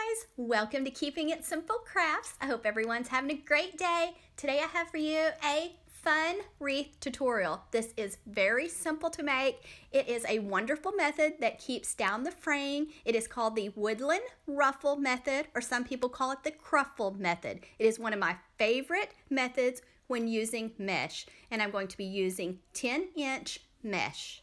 guys, welcome to Keeping It Simple Crafts. I hope everyone's having a great day. Today I have for you a fun wreath tutorial. This is very simple to make. It is a wonderful method that keeps down the fraying. It is called the Woodland Ruffle Method, or some people call it the Cruffle Method. It is one of my favorite methods when using mesh, and I'm going to be using 10-inch mesh.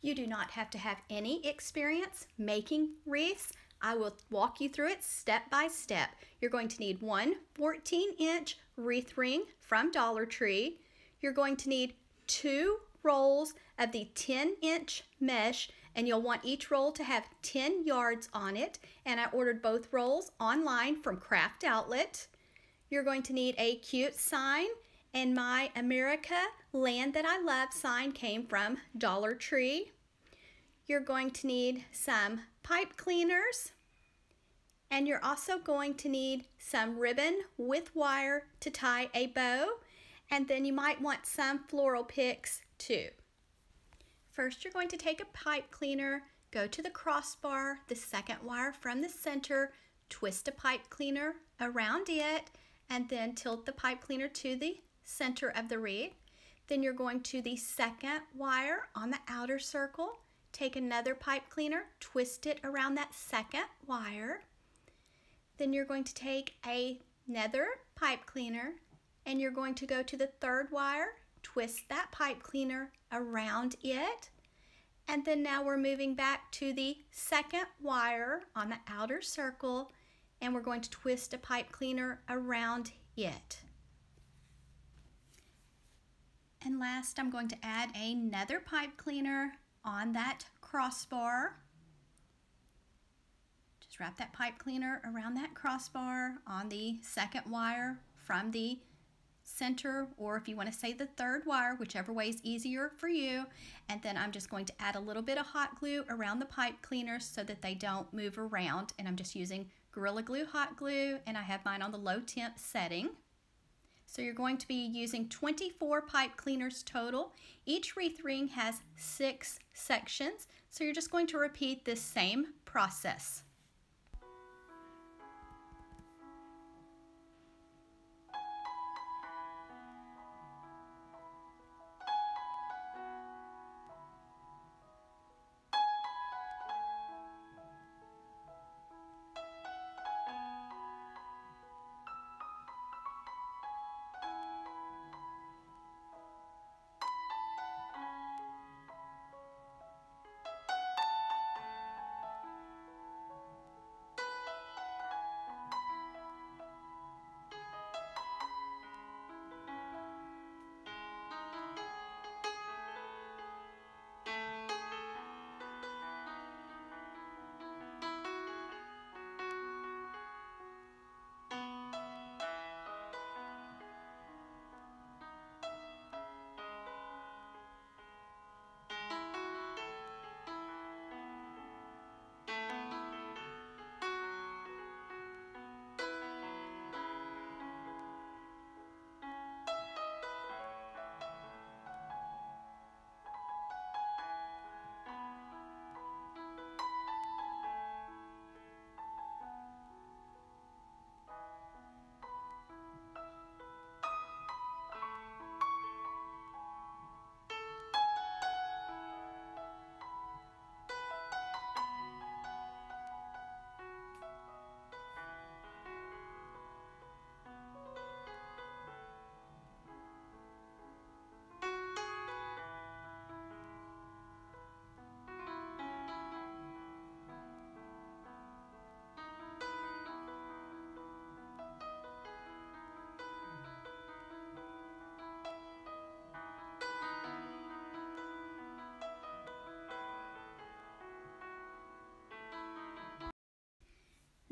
You do not have to have any experience making wreaths. I will walk you through it step by step. You're going to need one 14-inch wreath ring from Dollar Tree. You're going to need 2 rolls of the 10-inch mesh, and you'll want each roll to have 10 yards on it. And I ordered both rolls online from Craft Outlet. You're going to need a cute sign, and my America Land That I Love sign came from Dollar Tree. You're going to need some pipe cleaners, and you're also going to need some ribbon with wire to tie a bow, and then you might want some floral picks too. First, you're going to take a pipe cleaner, go to the crossbar, the second wire from the center, twist a pipe cleaner around it, and then tilt the pipe cleaner to the center of the wreath. Then you're going to the second wire on the outer circle, take another pipe cleaner, twist it around that second wire. Then you're going to take another pipe cleaner, and you're going to go to the third wire, twist that pipe cleaner around it. And then now we're moving back to the second wire on the outer circle, and we're going to twist a pipe cleaner around it. And last, I'm going to add another pipe cleaner on that crossbar. Just wrap that pipe cleaner around that crossbar on the second wire from the center, or if you want to say the third wire, whichever way is easier for you. And then I'm just going to add a little bit of hot glue around the pipe cleaners so that they don't move around. And I'm just using Gorilla Glue hot glue, and I have mine on the low temp setting. So you're going to be using 24 pipe cleaners total. Each wreath ring has 6 sections, so you're just going to repeat this same process.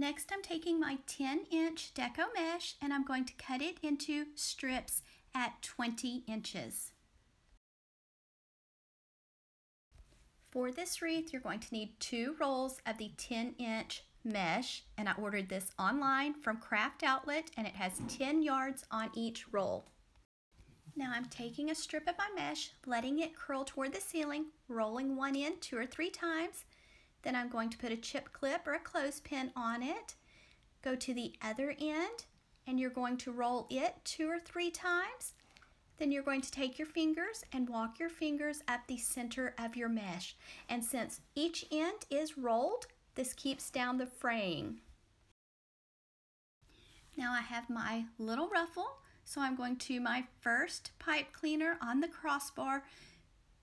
Next, I'm taking my 10-inch Deco mesh, and I'm going to cut it into strips at 20 inches. For this wreath, you're going to need 2 rolls of the 10-inch mesh, and I ordered this online from Craft Outlet, and it has 10 yards on each roll. Now I'm taking a strip of my mesh, letting it curl toward the ceiling, rolling one end 2 or 3 times, Then I'm going to put a chip clip or a clothespin on it. Go to the other end and you're going to roll it 2 or 3 times. Then you're going to take your fingers and walk your fingers up the center of your mesh. And since each end is rolled, this keeps down the fraying. Now I have my little ruffle, so I'm going to my first pipe cleaner on the crossbar,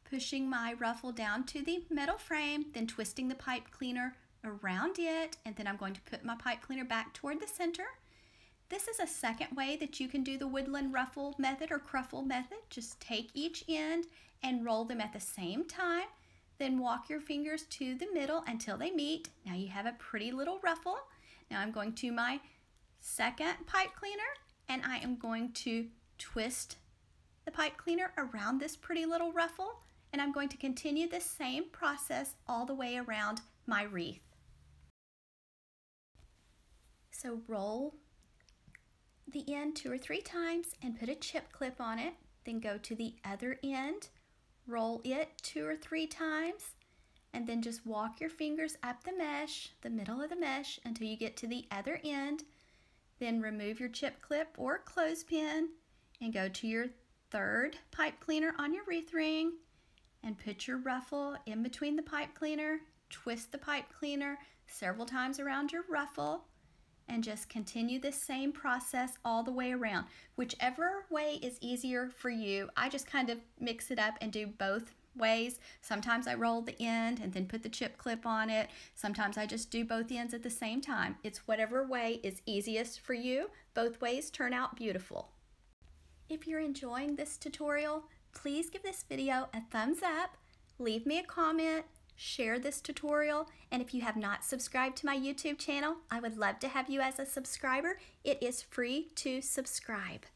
pushing my ruffle down to the metal frame, then twisting the pipe cleaner around it, and then I'm going to put my pipe cleaner back toward the center. This is a second way that you can do the Woodland Ruffle Method or Cruffle Method. Just take each end and roll them at the same time, then walk your fingers to the middle until they meet. Now you have a pretty little ruffle. Now I'm going to my second pipe cleaner and I am going to twist the pipe cleaner around this pretty little ruffle, and I'm going to continue the same process all the way around my wreath. So roll the end 2 or 3 times and put a chip clip on it, then go to the other end, roll it 2 or 3 times, and then just walk your fingers up the mesh, the middle of the mesh, until you get to the other end. Then remove your chip clip or clothespin and go to your third pipe cleaner on your wreath ring and put your ruffle in between the pipe cleaner, twist the pipe cleaner several times around your ruffle, and just continue this same process all the way around. Whichever way is easier for you. I just kind of mix it up and do both ways. Sometimes I roll the end and then put the chip clip on it. Sometimes I just do both ends at the same time. It's whatever way is easiest for you. Both ways turn out beautiful. If you're enjoying this tutorial, please give this video a thumbs up, leave me a comment, share this tutorial, and if you have not subscribed to my YouTube channel, I would love to have you as a subscriber. It is free to subscribe.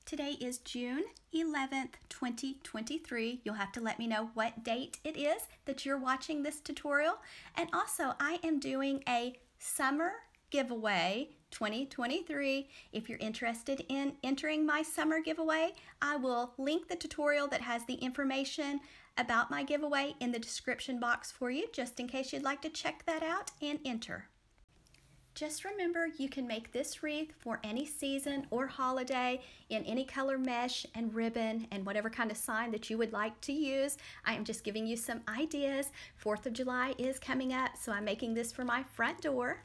Today is June 11th, 2023. You'll have to let me know what date it is that you're watching this tutorial. And also, I am doing a summer giveaway 2023. If you're interested in entering my summer giveaway, I will link the tutorial that has the information about my giveaway in the description box for you, just in case you'd like to check that out and enter. Just remember, you can make this wreath for any season or holiday in any color mesh and ribbon and whatever kind of sign that you would like to use. I am just giving you some ideas. 4th of July is coming up, so I'm making this for my front door.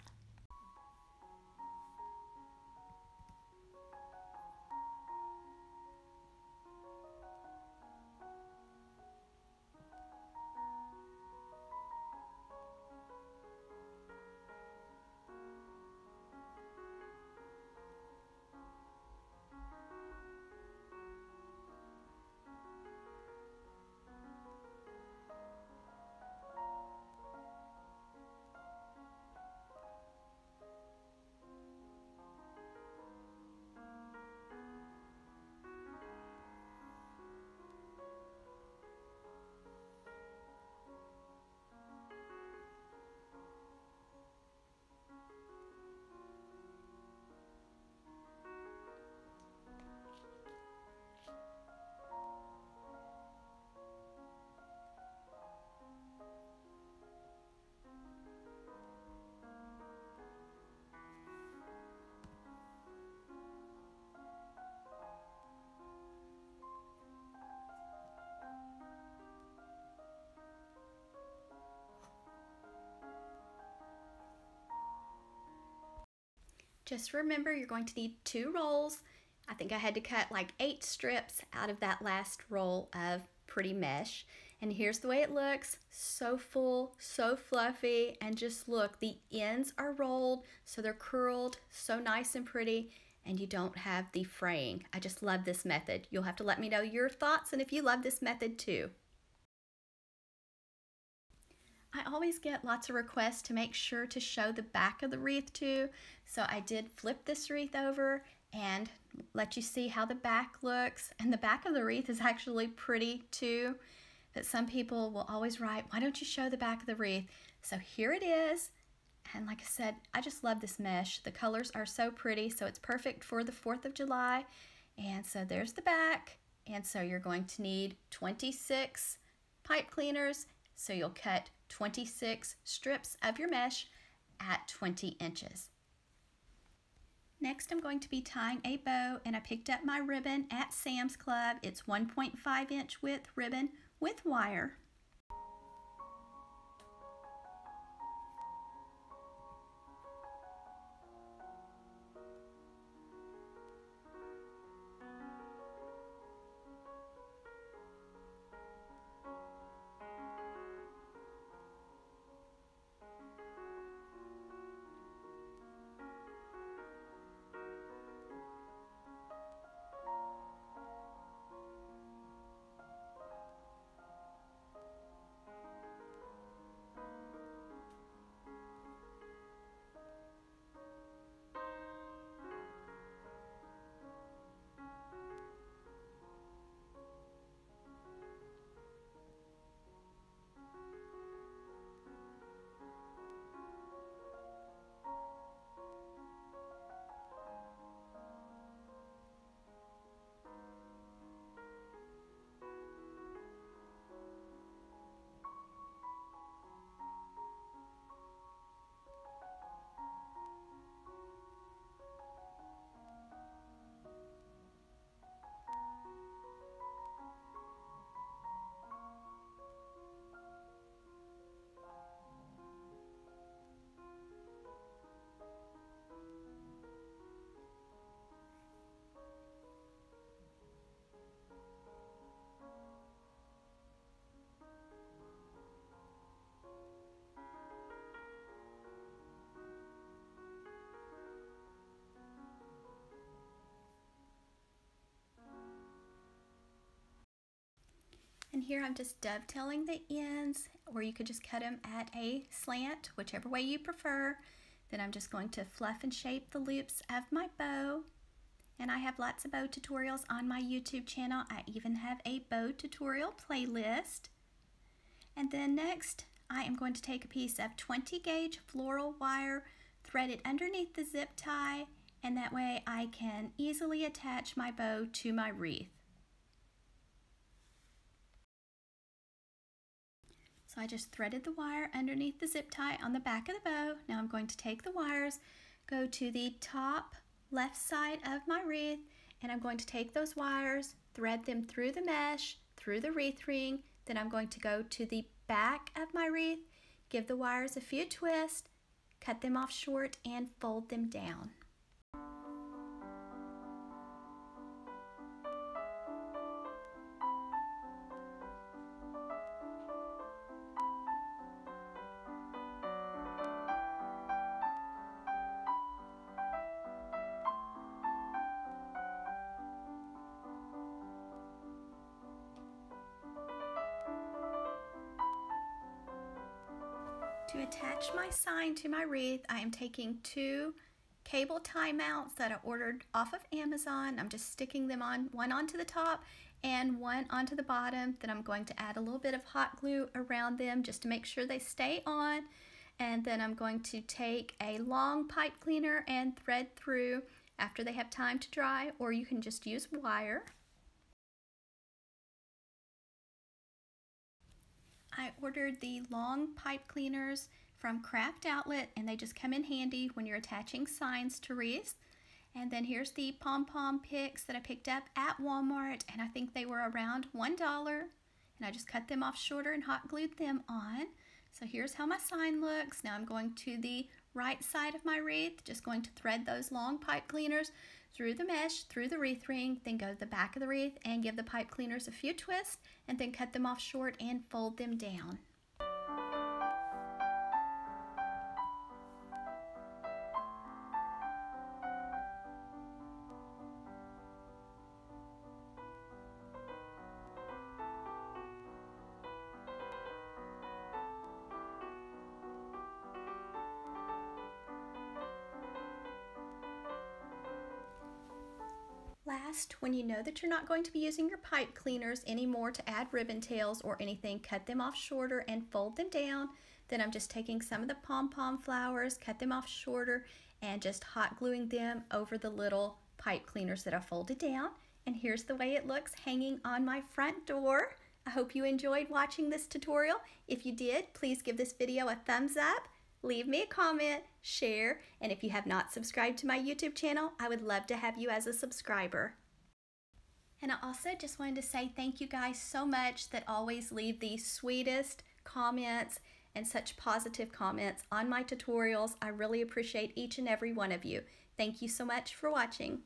Just remember, you're going to need 2 rolls. I think I had to cut like 8 strips out of that last roll of pretty mesh. And here's the way it looks. So full, so fluffy, and just look, the ends are rolled, so they're curled, so nice and pretty, and you don't have the fraying. I just love this method. You'll have to let me know your thoughts and if you love this method too. I always get lots of requests to make sure to show the back of the wreath too, so I did flip this wreath over and let you see how the back looks. And the back of the wreath is actually pretty too, but some people will always write, why don't you show the back of the wreath? So here it is, and like I said, I just love this mesh. The colors are so pretty, so it's perfect for the 4th of July. And so there's the back, and so you're going to need 26 pipe cleaners, So you'll cut 26 strips of your mesh at 20 inches. Next, I'm going to be tying a bow, and I picked up my ribbon at Sam's Club. It's 1.5 inch width ribbon with wire. And here I'm just dovetailing the ends, or you could just cut them at a slant, whichever way you prefer. Then I'm just going to fluff and shape the loops of my bow. And I have lots of bow tutorials on my YouTube channel. I even have a bow tutorial playlist. And then next, I am going to take a piece of 20 gauge floral wire, thread it underneath the zip tie, and that way I can easily attach my bow to my wreath. So I just threaded the wire underneath the zip tie on the back of the bow. Now I'm going to take the wires, go to the top left side of my wreath, and I'm going to take those wires, thread them through the mesh, through the wreath ring. Then I'm going to go to the back of my wreath, give the wires a few twists, cut them off short, and fold them down. To attach my sign to my wreath, I am taking 2 cable tie mounts that I ordered off of Amazon. I'm just sticking them on, one onto the top and one onto the bottom. Then I'm going to add a little bit of hot glue around them just to make sure they stay on. And then I'm going to take a long pipe cleaner and thread through after they have time to dry, or you can just use wire. I ordered the long pipe cleaners from Craft Outlet, and they just come in handy when you're attaching signs to wreaths. And then here's the pom-pom picks that I picked up at Walmart, and I think they were around $1. And I just cut them off shorter and hot glued them on. So here's how my sign looks. Now I'm going to the right side of my wreath, just going to thread those long pipe cleaners through the mesh, through the wreath ring, then go to the back of the wreath and give the pipe cleaners a few twists, and then cut them off short and fold them down. Last, when you know that you're not going to be using your pipe cleaners anymore to add ribbon tails or anything, cut them off shorter and fold them down. Then I'm just taking some of the pom-pom flowers, cut them off shorter, and just hot gluing them over the little pipe cleaners that I folded down. And here's the way it looks hanging on my front door. I hope you enjoyed watching this tutorial. If you did, please give this video a thumbs up, leave me a comment, share, and if you have not subscribed to my YouTube channel, I would love to have you as a subscriber. And I also just wanted to say thank you guys so much that always leave the sweetest comments and such positive comments on my tutorials. I really appreciate each and every one of you. Thank you so much for watching.